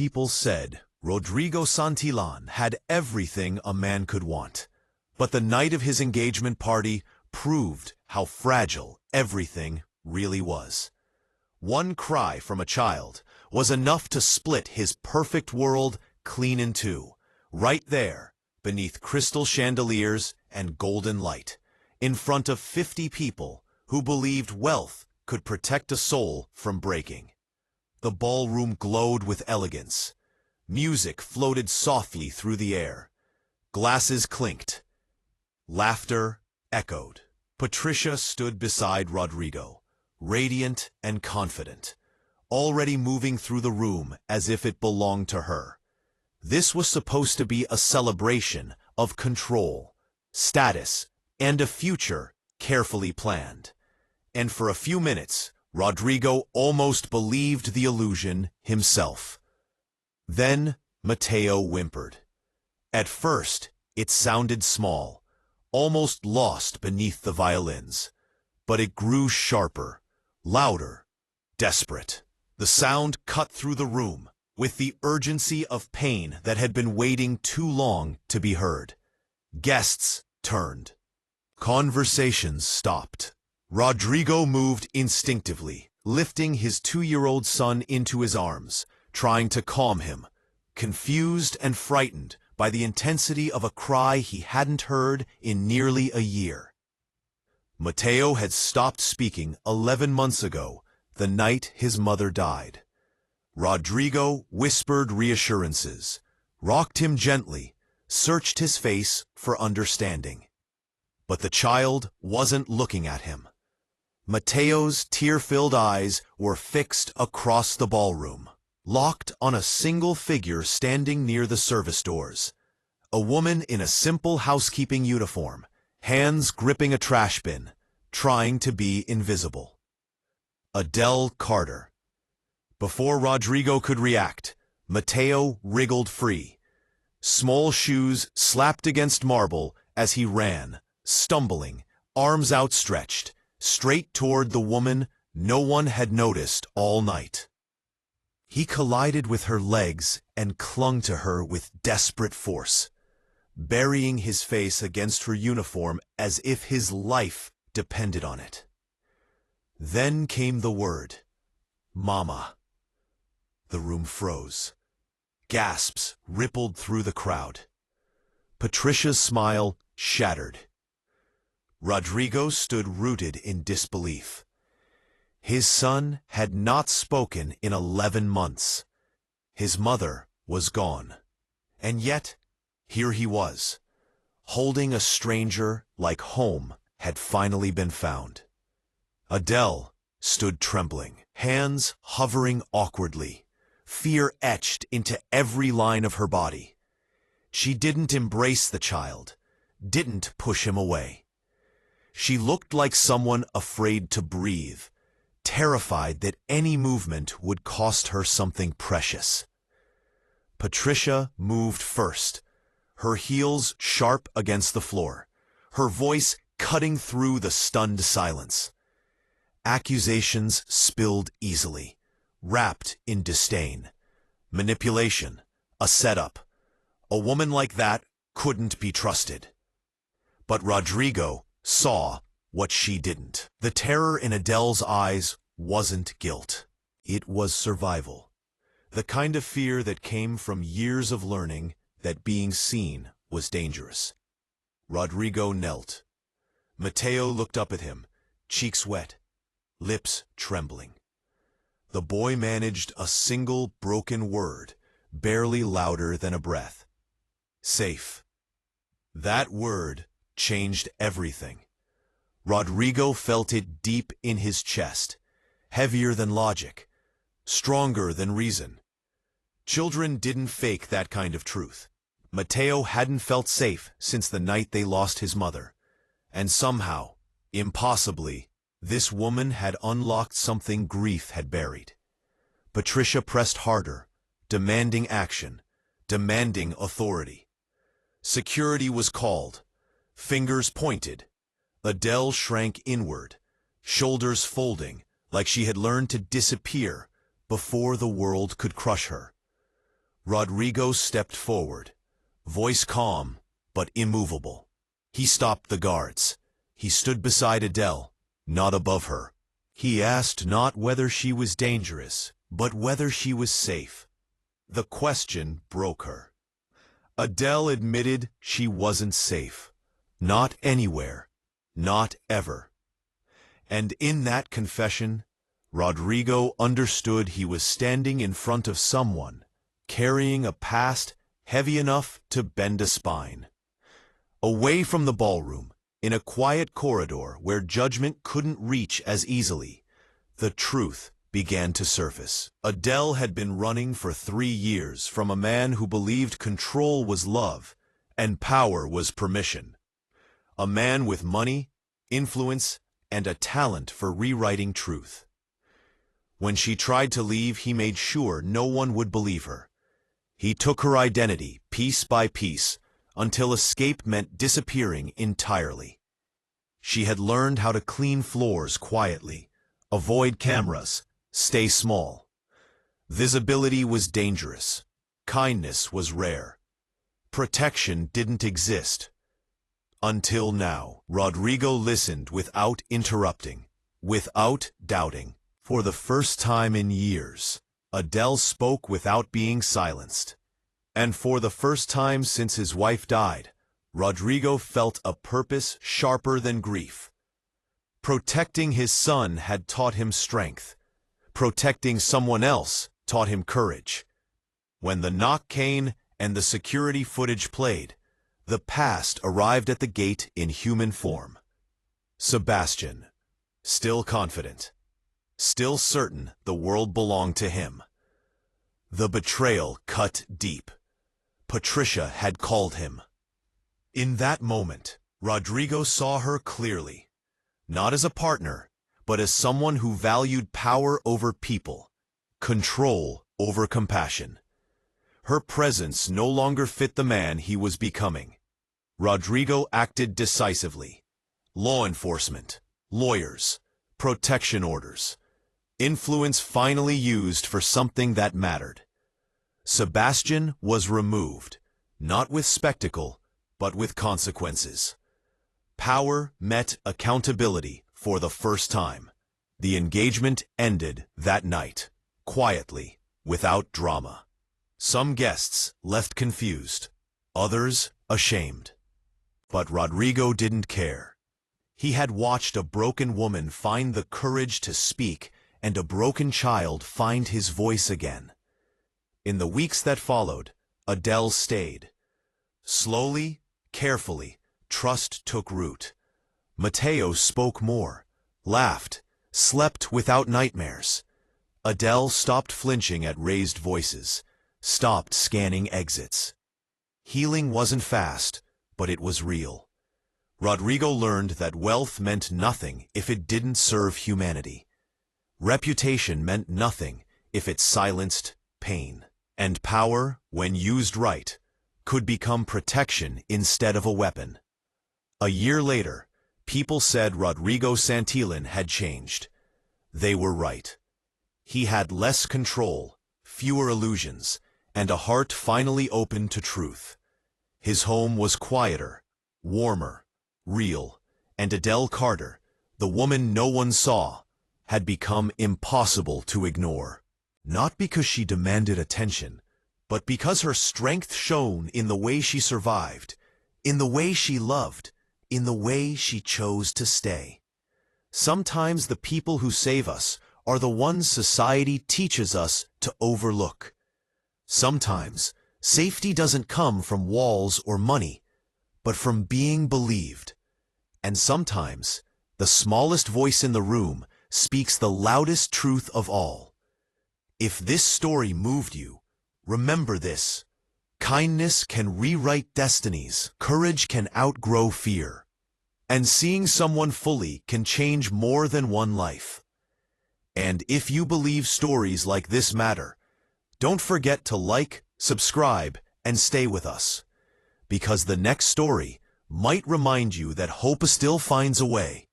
people said Rodrigo Santillan had everything a man could want. But the night of his engagement party proved how fragile everything really was. One cry from a child was enough to split his perfect world clean in two, right there, beneath crystal chandeliers and golden light, in front of 50 people who believed wealth could protect a soul from breaking. The ballroom glowed with elegance. Music floated softly through the air. Glasses clinked. Laughter echoed. Patricia stood beside Rodrigo, radiant and confident, already moving through the room as if it belonged to her. This was supposed to be a celebration of control, status, and a future carefully planned. And for a few minutes, Rodrigo almost believed the illusion himself. Then Mateo whimpered. At first, it sounded small, almost lost beneath the violins. But it grew sharper, louder, desperate. The sound cut through the room with the urgency of pain that had been waiting too long to be heard. Guests turned. Conversations stopped. Rodrigo moved instinctively, lifting his 2-year-old son into his arms, trying to calm him, confused and frightened by the intensity of a cry he hadn't heard in nearly a year. Mateo had stopped speaking 11 months ago, the night his mother died. Rodrigo whispered reassurances, rocked him gently, searched his face for understanding. But the child wasn't looking at him. Mateo's tear-filled eyes were fixed across the ballroom, locked on a single figure standing near the service doors. A woman in a simple housekeeping uniform, hands gripping a trash bin, trying to be invisible. Adele Carter. Before Rodrigo could react, Mateo wriggled free. Small shoes slapped against marble as he ran, stumbling, arms outstretched, straight toward the woman no one had noticed all night. He collided with her legs and clung to her with desperate force, burying his face against her uniform as if his life depended on it. Then came the word, "Mama." The room froze. Gasps rippled through the crowd. Patricia's smile shattered. Rodrigo stood rooted in disbelief. His son had not spoken in 11 months. His mother was gone. And yet, here he was, holding a stranger like home had finally been found. Adele stood trembling, hands hovering awkwardly, fear etched into every line of her body. She didn't embrace the child, didn't push him away. She looked like someone afraid to breathe, terrified that any movement would cost her something precious. Patricia moved first, her heels sharp against the floor, her voice cutting through the stunned silence. Accusations spilled easily, wrapped in disdain. Manipulation, a setup. A woman like that couldn't be trusted. But Rodrigo saw what she didn't. The terror in Adele's eyes wasn't guilt. It was survival. The kind of fear that came from years of learning that being seen was dangerous. Rodrigo knelt. Mateo looked up at him, cheeks wet, lips trembling. The boy managed a single broken word, barely louder than a breath. Safe. That word changed everything. Rodrigo felt it deep in his chest, heavier than logic, stronger than reason. Children didn't fake that kind of truth. Mateo hadn't felt safe since the night they lost his mother. And somehow, impossibly, this woman had unlocked something grief had buried. Patricia pressed harder, demanding action, demanding authority. Security was called. Fingers pointed. Adele shrank inward, shoulders folding, like she had learned to disappear before the world could crush her. Rodrigo stepped forward, voice calm but immovable. He stopped the guards. He stood beside Adele, not above her. He asked not whether she was dangerous, but whether she was safe. The question broke her. Adele admitted she wasn't safe. Not anywhere. Not ever. And in that confession, Rodrigo understood he was standing in front of someone, carrying a past heavy enough to bend a spine. Away from the ballroom, in a quiet corridor where judgment couldn't reach as easily, the truth began to surface. Adele had been running for 3 years from a man who believed control was love and power was permission. A man with money, influence, and a talent for rewriting truth. When she tried to leave, he made sure no one would believe her. He took her identity piece by piece until escape meant disappearing entirely. She had learned how to clean floors quietly, avoid cameras, stay small. Visibility was dangerous. Kindness was rare. Protection didn't exist. Until now, Rodrigo listened without interrupting, without doubting. For the first time in years, Adele spoke without being silenced. And for the first time since his wife died, Rodrigo felt a purpose sharper than grief. Protecting his son had taught him strength. Protecting someone else taught him courage. When the knock came and the security footage played, the past arrived at the gate in human form. Sebastian, still confident, still certain the world belonged to him. The betrayal cut deep. Patricia had called him. In that moment, Rodrigo saw her clearly, not as a partner, but as someone who valued power over people, control over compassion. Her presence no longer fit the man he was becoming. Rodrigo acted decisively. Law enforcement, lawyers, protection orders. Influence finally used for something that mattered. Sebastian was removed, not with spectacle, but with consequences. Power met accountability for the first time. The engagement ended that night, quietly, without drama. Some guests left confused, others ashamed. But Rodrigo didn't care. He had watched a broken woman find the courage to speak and a broken child find his voice again. In the weeks that followed, Adele stayed. Slowly, carefully, trust took root. Mateo spoke more, laughed, slept without nightmares. Adele stopped flinching at raised voices, stopped scanning exits. Healing wasn't fast, but it was real. Rodrigo learned that wealth meant nothing if it didn't serve humanity. Reputation meant nothing if it silenced pain. And power, when used right, could become protection instead of a weapon. A year later, people said Rodrigo Santillan had changed. They were right. He had less control, fewer illusions, and a heart finally open to truth. His home was quieter, warmer, real, and Adele Carter, the woman no one saw, had become impossible to ignore. Not because she demanded attention, but because her strength shone in the way she survived, in the way she loved, in the way she chose to stay. Sometimes the people who save us are the ones society teaches us to overlook. Sometimes safety doesn't come from walls or money, but from being believed. And sometimes the smallest voice in the room speaks the loudest truth of all. If this story moved you, remember this. Kindness can rewrite destinies, courage can outgrow fear, and seeing someone fully can change more than one life. And if you believe stories like this matter, don't forget to like, subscribe, and stay with us, because the next story might remind you that hope still finds a way.